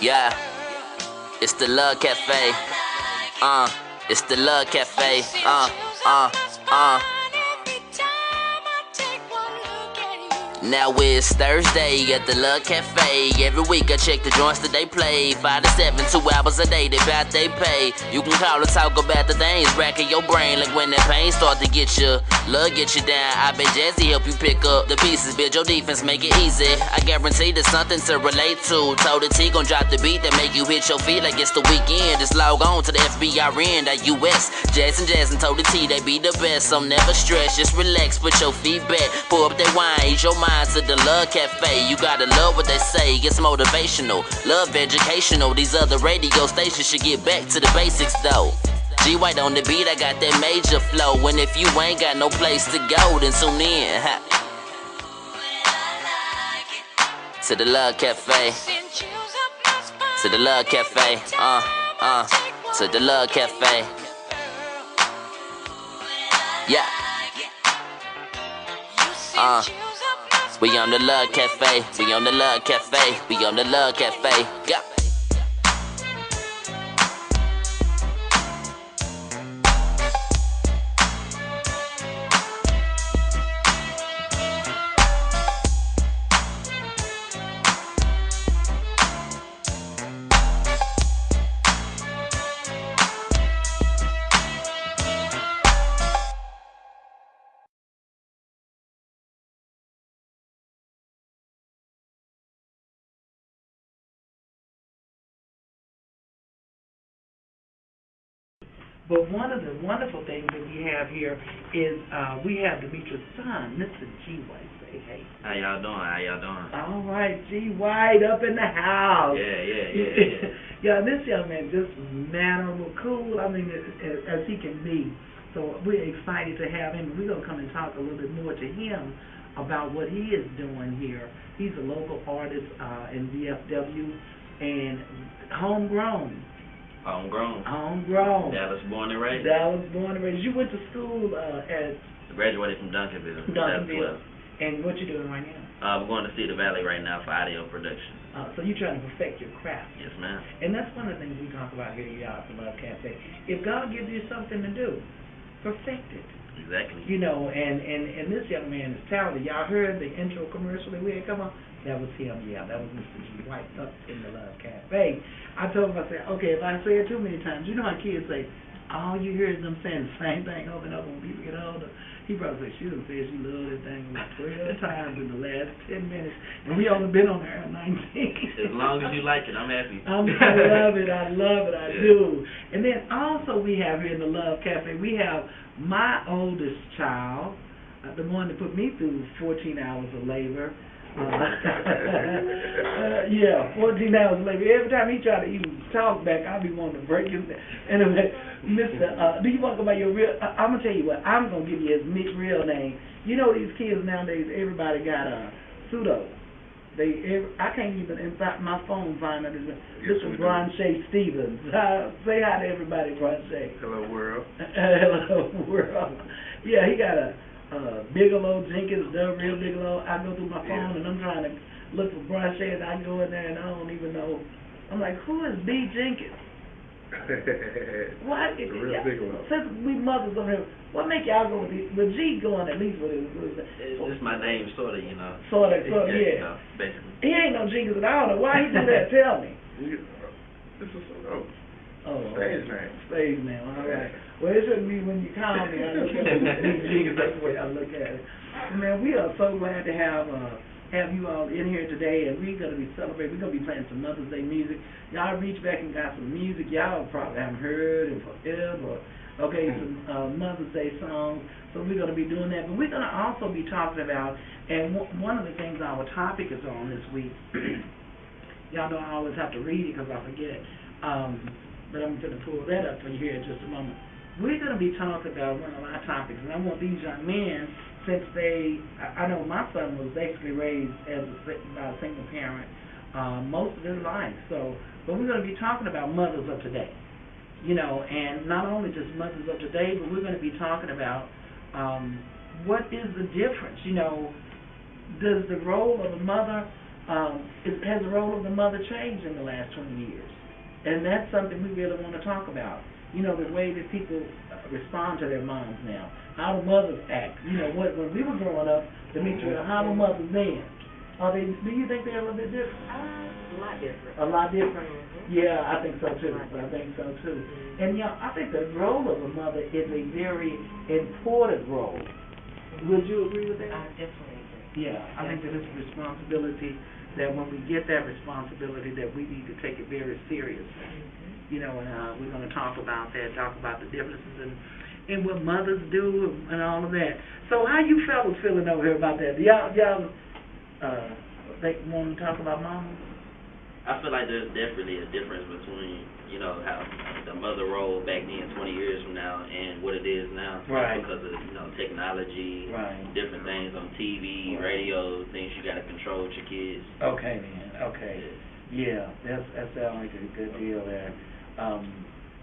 Yeah, it's the Luv Cafe. It's the Luv Cafe. Now it's Thursday at the Luv Cafe. Every week I check the joints that they play. 5 to 7, 2 hours a day, they bout they pay. You can call and talk about the things racking your brain, like when that pain start to get you, love get you down. I bet Jazzy help you pick up the pieces, build your defense, make it easy. I guarantee there's something to relate to. Told the T gon' drop the beat that make you hit your feet like it's the weekend. Just log on to the FBRN.US. Jazz and told the T they be the best, so never stress, just relax, put your feet back, pour up that wine, ease your mind to the Luv Cafe. You gotta love what they say, it's motivational, love educational. These other radio stations should get back to the basics though. G White on the beat, I got that major flow. And if you ain't got no place to go, then tune in to the Luv Cafe. To the Luv Cafe. To the Luv Cafe. Yeah. We on the Luv Cafe, we on the Luv Cafe, we on the Luv Cafe, yeah. But one of the wonderful things that we have here is we have Demetrius' son, Mr. G. White. Say hey. How y'all doing? How y'all doing? All right, G. White up in the house. Yeah. Yeah, this young man just mannerable, cool. I mean, as he can be. So we're excited to have him. We're gonna come and talk a little bit more to him about what he is doing here. He's a local artist in VFW and homegrown. Homegrown. Dallas born and raised. You went to school at... I graduated from Duncanville. And what you doing right now? I'm going to Cedar Valley right now for audio production. So you're trying to perfect your craft. Yes, ma'am. And that's one of the things we talk about here at the Luv Cafe. If God gives you something to do, perfect it. Exactly. You know, and this young man is talented. Y'all heard the intro commercial that we had come on? That was him, yeah. That was Mr. G. White up in the Luv Cafe. I told him, I said, okay, if I say it too many times, you know how kids say, all you hear is them saying the same thing over and over when people get older. He probably said, she done said she loved that thing about 12 times in the last 10 minutes, and we only been on there 19. As long as you like it, I'm happy. I love it, I do. And then also we have here in the Luv Cafe, we have my oldest child, the one that put me through 14 hours of labor. 14 hours of labor. Every time he try to even talk back, I'll be wanting to break his neck. Anyway, Mr. Do you want to go by your real? I'm gonna tell you what. I'm gonna give you his real name. You know these kids nowadays. Everybody got a pseudo. I can't even inside my phone find out his name. Mr. Bronche Stevens. Say hi to everybody, Bronche. Hello, world. Hello, world. Yeah, he got a Bigelow Jenkins, the real Bigelow. I go through my phone and I'm trying to look for Bronche, and I go in there and I don't even know. I'm like, who is B. Jenkins? What? The real Bigelow. Since we mothers on here, what make y'all go with G going at least with his? It's just my name, sort of, you know. Sort of, yeah. You know, basically. He ain't no Jenkins, and I don't know why he do that. Tell me. This is stage name. Stage name. All right. Well, it shouldn't be when you call me. I look at it. That's the way I look at it. Man, we are so glad to have you all in here today, and we're going to be celebrating. We're going to be playing some Mother's Day music. Y'all reach back and got some music y'all probably haven't heard in forever. Okay, some Mother's Day songs. So we're going to be doing that. But we're going to also be talking about, and one of the things our topic is on this week, y'all know I always have to read it because I forget. But I'm going to pull that up for you here in just a moment. We're going to be talking about one of our topics, and I want these young men, since I know my son was basically raised by a single parent most of his life. But we're going to be talking about mothers of today, you know, and not only just mothers of today, but we're going to be talking about what is the difference, you know. Does the role of a mother has the role of the mother changed in the last 20 years? And that's something we really want to talk about. You know, the way that people respond to their moms now, how the mothers act. You know, when we were growing up, Demetria, how the mothers then? Do you think they're a little bit different? A lot different. A lot different? Mm-hmm. Yeah, I think so too. I think so too. And yeah, I think the role of a mother is a very important role. Would you agree with that? I definitely agree. Yeah, I think that it's a responsibility that when we get that responsibility that we need to take it very seriously. You know, and we're going to talk about that, talk about the differences and what mothers do and all of that. So how you fellas feeling over here about that? Y'all want to talk about mama? I feel like there's definitely a difference between, you know, how the mother role back then 20 years from now and what it is now. Right. Because of, you know, technology, Right. different things on TV, radio, things you got to control with your kids. Okay, man. Okay. Yeah, that sounds like a good deal there.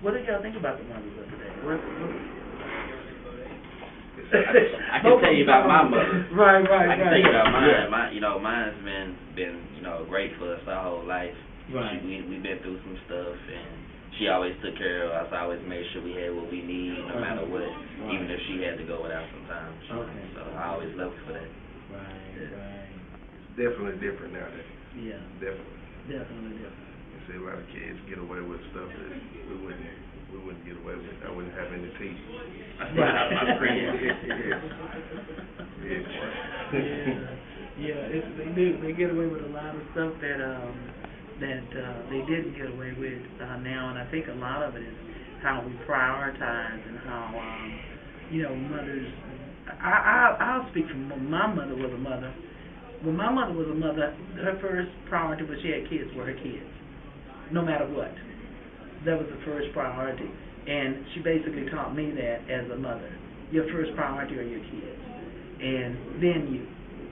What do y'all think about the mothers of today? I can tell you about my mother. Right. I can tell you about mine. Yeah. Mine's been great for us our whole life. Right. We've been through some stuff, and she always took care of us. Always made sure we had what we need, no matter what, even if she had to go without sometimes. Okay. So I always love her for that. Right. It's definitely different nowadays. Yeah. Definitely different. You see a lot of kids get away with stuff that we wouldn't get away with. I wouldn't have any teeth. I see it out of my friends. Yeah, they do. They get away with a lot of stuff that they didn't get away with now, and I think a lot of it is how we prioritize and how mothers. I'll speak from when my mother was a mother. When my mother was a mother, her first priority was she had kids were her kids, no matter what. That was the first priority, and she basically taught me that as a mother. Your first priority are your kids, and then you.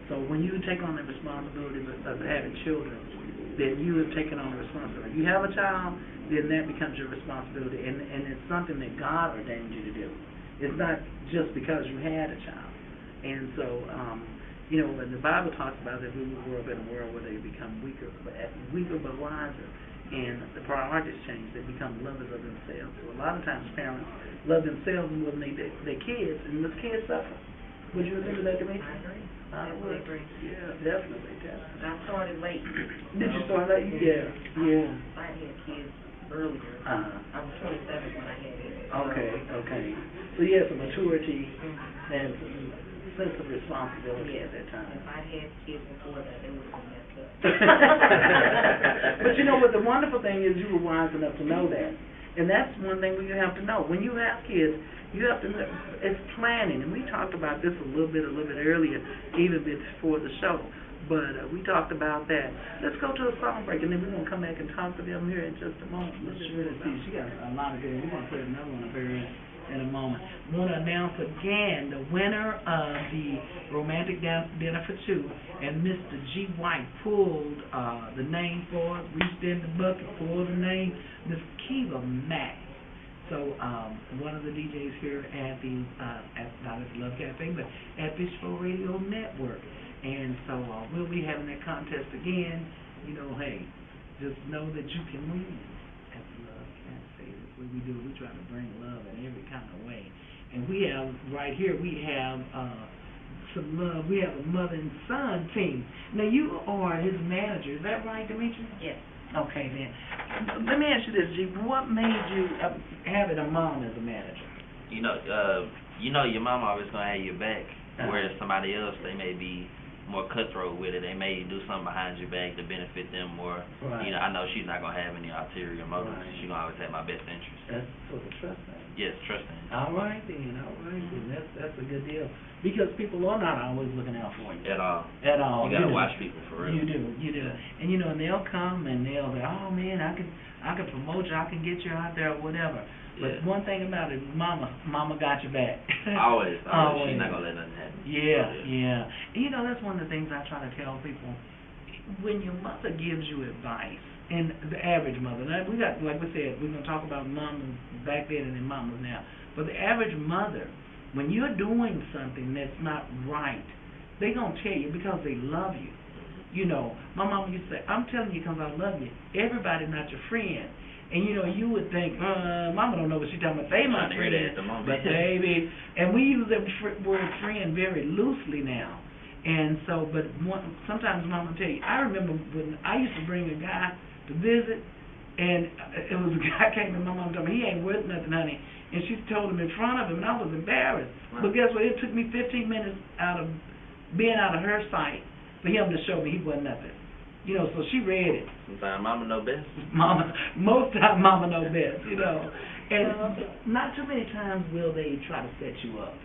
So when you take on the responsibility of having children, then you have taken on the responsibility. You have a child, then that becomes your responsibility, and it's something that God ordained you to do. It's not just because you had a child. And so, when the Bible talks about that we will grow up in a world where they become weaker but wiser, and the priorities change, they become lovers of themselves. So a lot of times parents love themselves more than their kids, and the kids suffer. Would you agree with that, Demetria? I would agree. Yeah, definitely. I started late. Did you start late? Yeah. I had kids earlier. I was 27 when I had it. Okay. So you had some maturity and some sense of responsibility at that time. If I had kids before that, they would have been messed up. But you know what? The wonderful thing is you were wise enough to know that. And that's one thing we have to know. When you have kids, you have to know, it's planning. And we talked about this a little bit earlier, even before the show. But we talked about that. Let's go to a song break, and then we're going to come back and talk to them here in just a moment. Let's really see. She got a lot of good. We're going to play another one of hers in a moment. I want to announce again the winner of the Romantic Dinner for Two, and Mr. G. White pulled the name for it, reached in the bucket, pulled the name, Miss Kiva Mack. So one of the DJs here at not at the Luv Cafe, but at Fishbowl Radio Network. And so we'll be having that contest again. Hey, just know that you can win at the Luv Cafe. That's what we do. We try to bring love in every kind of way. And we have, right here, we have some love. We have a mother and son team. Now, you are his manager. Is that right, Demetria? Yes. Okay, then. Let me ask you this, G. What made you having a mom as a manager? Your mom always going to have your back, whereas somebody else, they may be more cutthroat with it. They may do something behind your back to benefit them more. Right. I know she's not going to have any ulterior motives. Right. She's going to always have my best interest. That's for the trust thing. Yes, trust thing. All right, then. That's a good deal. Because people are not always looking out for you. At all. You got to watch people for real. You do. And and they'll come and they'll say, oh man, I can promote you, I can get you out there or whatever. But one thing about it, mama got your back. Always. She's not going to let nothing happen. Yeah. And that's one of the things I try to tell people. When your mother gives you advice, and the average mother, now we got, like we said, we're going to talk about mamas back then and then mamas now. But the average mother, when you're doing something that's not right, they're going to tell you because they love you. You know, my mama used to say, I'm telling you because I love you. Everybody not your friend. And, you know, you would think, mama don't know what she's talking about. They my friend. But baby, and we use that word friend very loosely now. And so, but sometimes mama will tell you, I remember when I used to bring a guy to visit, and it was a guy came and my mom told me, he ain't worth nothing, honey. And she told him in front of him, and I was embarrassed. Wow. But guess what? It took me 15 minutes out of being out of her sight for him to show me he wasn't nothing. You know, so she read it. Sometimes mama know best. Most time mama know best, you know. And not too many times will they try to set you up.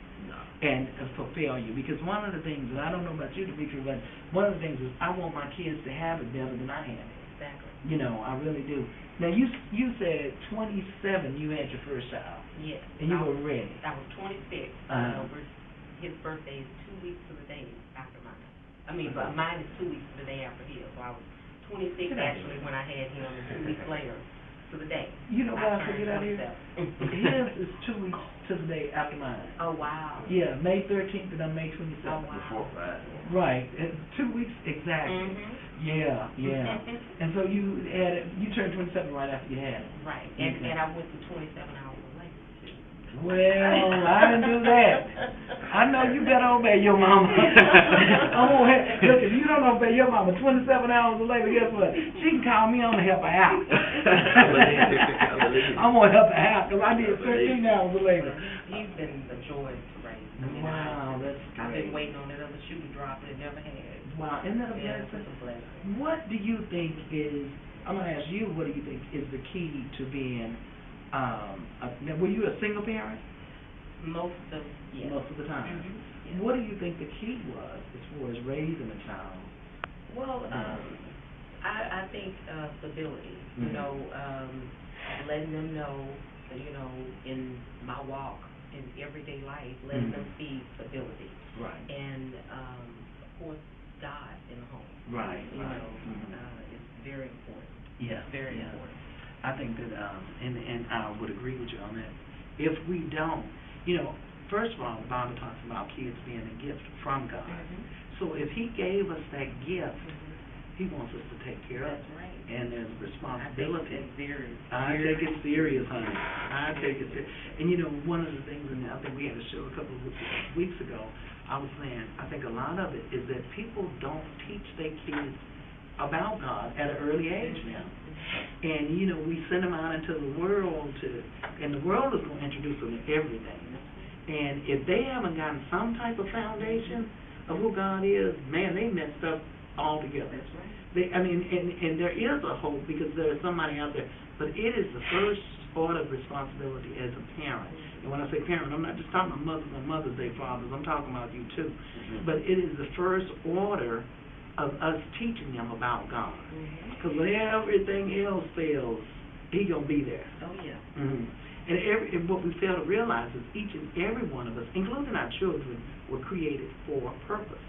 And fulfill you, because one of the things, and I don't know about you, Demetri, but one of the things is I want my kids to have it better than I have it. Exactly. You know, I really do. Now you said 27 you had your first child. Yes. And you were ready. I was 26. His birthday is 2 weeks to the day after mine. I mean, but mine is 2 weeks to the day after his. So I was 26 actually when I had him, and 2 weeks later to the day. You know what I forget out here? His is 2 weeks to the day after mine. Oh, wow. Yeah, May 13th and I'm May 27th. Oh, wow. Right, 2 weeks exactly. Yeah, yeah. And so you turned 27 right after you had it. Right, and I went to 27 hours later. Well, I didn't do that. I know you better obey your mama. Look, if you don't obey your mama 27 hours later, guess what? She can call me on to help her out. I'm going to help her out because I did 13 hours later. He's been a joy to raise. Wow, that's great. I've been waiting on that other shoe to drop and it never had. Wow, isn't that a blessing? What do you think is, I'm going to ask you, what do you think is the key to being, were you a single parent? Most of the time. Yeah. What do you think the key was as far as raising a child? Well, I think stability. You know, letting them know, you know, in my walk in everyday life, letting them see stability. Right. And of course, God in the home. Right. You know, it's very important. Yeah. Very important. I think that, and I would agree with you on that. If we don't, you know, first of all, the Bible talks about kids being a gift from God. So if He gave us that gift, He wants us to take care of it. That's right. And there's responsibility. I take it serious, honey. I take it serious. And you know, one of the things, and I think we had a show a couple of weeks ago, I was saying, I think a lot of it is that people don't teach their kids about God at an early age now. And, you know, we send them out into the world and the world is going to introduce them to everything. And if they haven't gotten some type of foundation of who God is, man, they messed up altogether. That's right. And there is a hope because there is somebody out there, but it is the first order of responsibility as a parent. And when I say parent, I'm not just talking about mothers on Mother's Day, fathers. I'm talking about you too. But it is the first order of us teaching them about God. Because when everything else fails, He gonna be there. Oh yeah. And what we fail to realize is each and every one of us, including our children, were created for a purpose,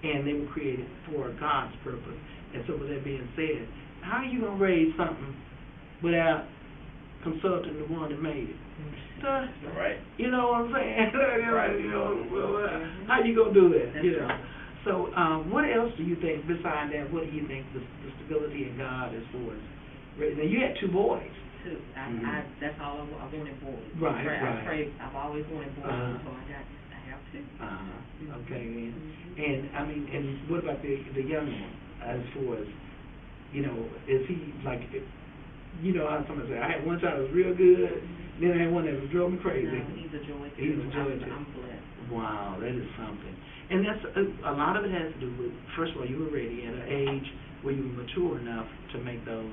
and they were created for God's purpose. And so, with that being said, how are you gonna raise something without consulting the one that made it? Right. You know what I'm saying? You know, how you gonna do that? You know. So, what else do you think, besides that, what do you think the stability in God is for us? Now, you had 2 boys. 2. That's all I wanted, boys. Right. I've always wanted boys, so I have 2. Okay, then. And, I mean, and what about the young one, as far as, you know, is he, like, you know, how somebody say, I had one child that was real good, then I had one that was drove me crazy. No, he's a joy, too. He's a joy, too. I'm blessed. Wow, that is something. And that's a lot of it has to do with, first of all, you were ready at an age where you were mature enough to make those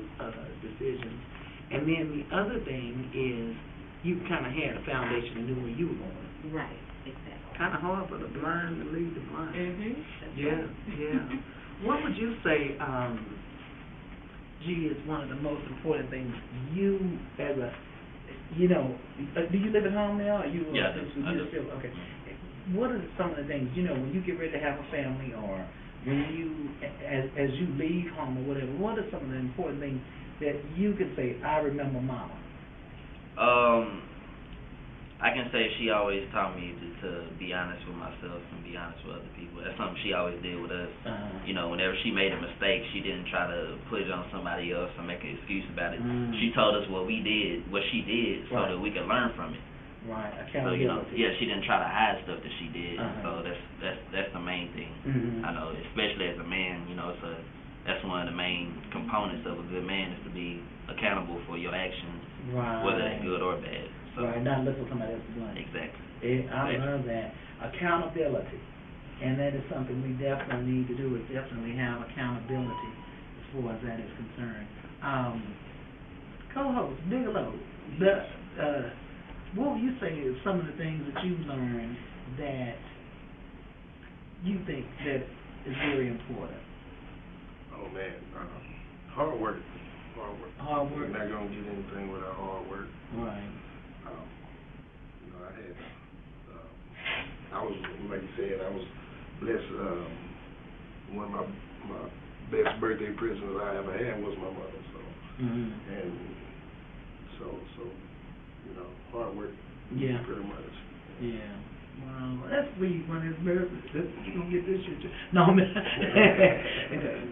decisions. And then the other thing is you kind of had a foundation and knew where you were going. Right, exactly. Kind of hard for the blind to lead the blind. Yeah. What would you say, is one of the most important things you as a, you know, do you live at home now? Or you? Yeah, I do. Okay. What are some of the things, you know, when you get ready to have a family, or when you, as you leave home or whatever, what are some of the important things that you can say, I remember Mama? I can say she always taught me to be honest with myself and be honest with other people. That's something she always did with us. You know, whenever she made a mistake, she didn't try to put it on somebody else or make an excuse about it. She told us what she did, so that we could learn from it. Right, So, you know, accountability. yeah, she didn't try to hide stuff that she did. So that's the main thing. I know, especially as a man, you know, that's one of the main components of a good man is to be accountable for your actions, whether they're good or bad. So, right, not look for somebody else's blame. Exactly. I love that. Accountability. And that is something we definitely need to do, is definitely have accountability as far as that is concerned. Co-host, Bigelow, what would you say is some of the things that you learned that you think that is very important? Oh man, hard work. Hard work. We're not gonna get anything without hard work. Right. You know, I was, like you said, I was blessed. One of my best birthday presents I ever had was my mother. So, and so, you know, hard work. Yeah. Pretty much. Yeah. Wow, that's sweet. When it's very, you gonna get this shit. No, man.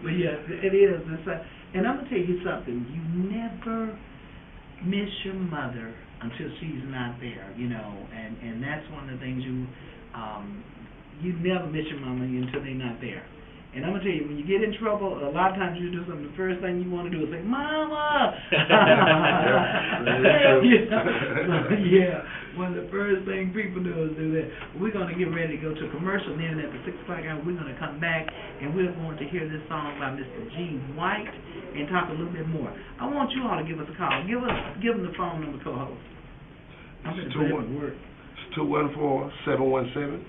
But yeah, it is. And I'm gonna tell you something. You never miss your mother until she's not there. You know, and that's one of the things you never miss your mama until they're not there. And I'm gonna tell you, when you get in trouble, a lot of times you do something. The first thing you want to do is say, "Mama." Yeah. One of the first things people do is do that. We're gonna get ready to go to commercial. Then at the 6 o'clock hour, we're gonna come back and we're going to hear this song by Mr. G. White and talk a little bit more. I want you all to give us a call. Give them the phone number, co-host. I'm gonna put it to work. It's 214-717